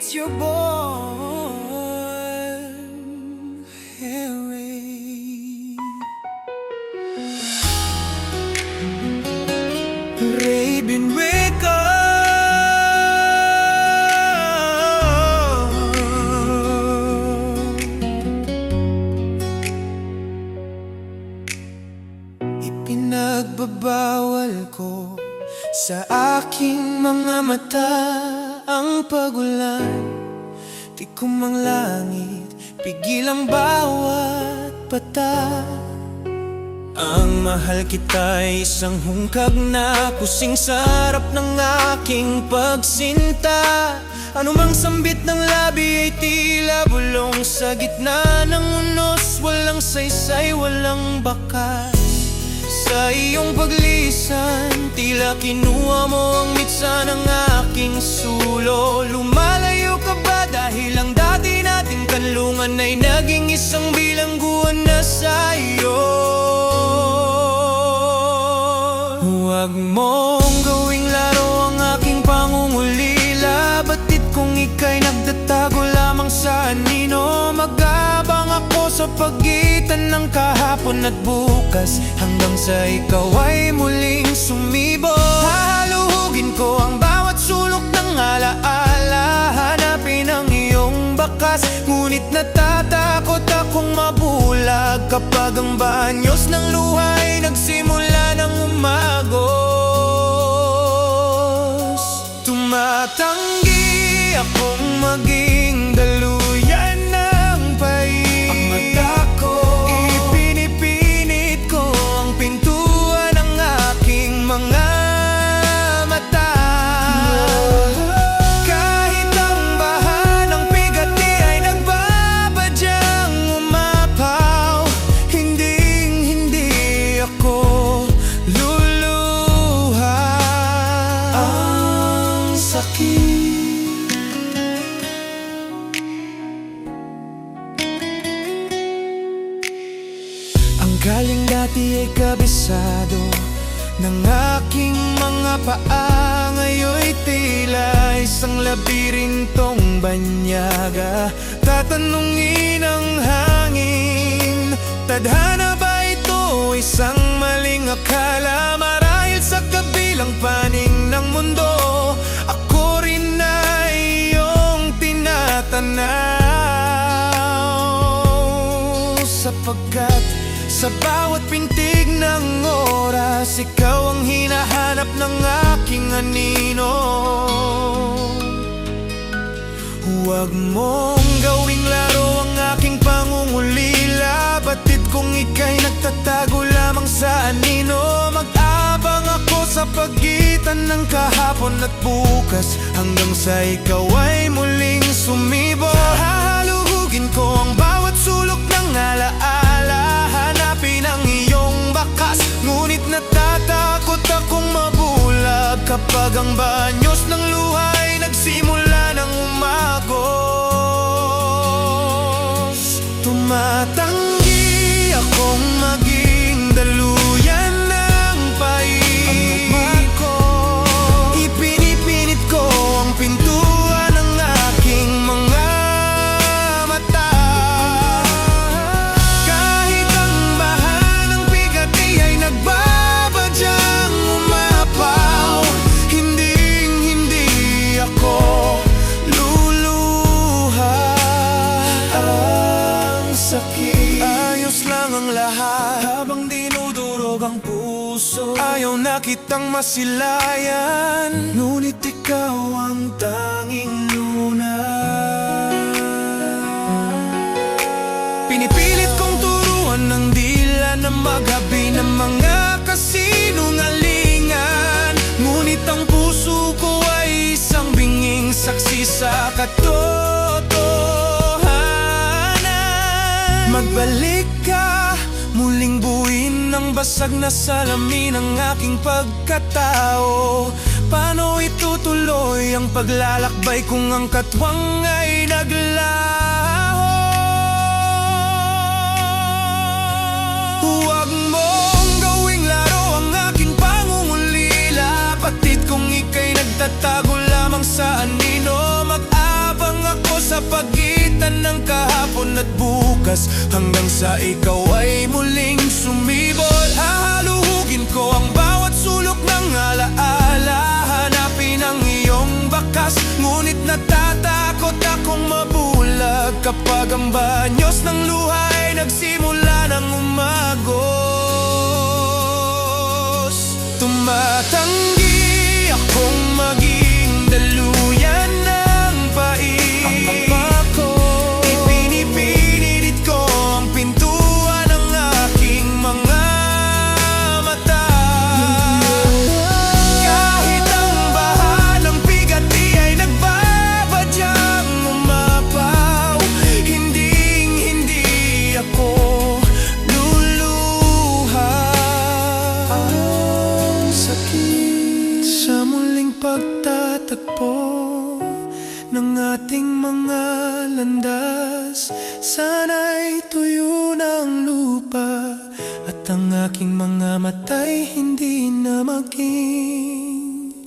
It's your boy, Harry. Raven, wake up. Ipinagbabawal ko sa aking mga mata ang pagulan. Tikom ang langit, pigil ang bawat bata. Ang mahal kita'y isang hungkag na kusing sa harap ng aking pagsinta. Anumang sambit ng labi ay tila bulong sa gitna ng unos. Walang saysay, walang bakas. Sa iyong paglisan, tila kinuha mo ang mitsa ng aking sulo. Lumalayo ka ba dahil ang dati nating kanlungan ay naging isang bilangguan na sa'yo? Huwag mong gawing laro ang aking pangungulila. Batid kung ika'y nagtatago lamang sa anino. Mag-abang ako sa pagitan ng kahapon at bukas, hanggang sa ikaw ay muling sumibo. Hahaluhugin ko ang bawat sulok ng alaala, hanapin ang iyong bakas. Ngunit natatakot akong mabulag kapag ang banyos ng luha ay nagsimula ng umagos. Tumatanggi akong maging daluyan ng pait. Ang mata ko, ipinipinit ko ang pintuan ng aking mga mata. Kahit ang baha ng bigati ay nagbabadyang umapaw, hindi ako luluha. Ang sakit, ang galing dati ay kabisado ng aking mga paa. Ngayon'y tila isang labirintong banyaga. Tatanungin ang hangin, tadhana ba ito isang maling akala? Marahil sa kabilang paning ng mundo, ako rin na iyong tinatanaw. Sapagkat sa bawat pintig ng oras, ikaw ang hinahanap ng aking anino. Huwag mong gawing laro ang aking pangungulila. Batid kung ika'y nagtatago lamang sa anino. Mag-abang ako sa pagitan ng kahapon at bukas, hanggang sa ikaw ay muling sumibo. Hahaluhugin ko ang bawat sulok ng alaala, hanapin ang iyong bakas. Ngunit natatakot akong mabulag kapag ang banyos ng luha ay nagsimula ng umagos. Tumatanggi akong maging daluyan ng pait. Ang mata ko, ipinipinit ko ang pintuan ng aking mga mata. Kahit ang baha ng bigati ay nagbabadyang umapaw, hindi ako luluha. Ang sakit, ayos lang ang lahat habang dinudurog ang puso. Ayaw na kitang masilayan, ngunit ikaw ang tanging luna. Pinipilit kong turuan ng dila na maghabi ng mga kasinungalingan, ngunit ang puso ko ay isang binging saksi sa katotohanan. Magbalik ka, muling buuin ang basag na salamin ng aking pagkatao. Paano itutuloy ang paglalakbay kung ang katwang ay naglaho? Huwag mong gawing laro ang aking pangungulila. Batid kung ika'y nagtatago lamang sa anino. Mag-abang Tuluyan ng kahapon at bukas, hanggang sa ikaw ay muling sumibol. Hahaluhugin ko ang bawat sulok ng alaala, hanapin ang iyong bakas, ngunit natatakot akong mabulag kapag ang banyos ng luha ay nagsimula ng umagos. Tumatanggi akong maging daluyan ng pait. Ang pagpako, ipinipinilit ko ang pintuan ng aking mga mata. Kahit ang baha ng bigat di ay nagbabadyang umapaw, hindi ako luluha. Ang sakit sa muling pagtatagpo ng ating mga landas, sana'y tuyo ng lupa at ang aking mga mata'y hindi na maging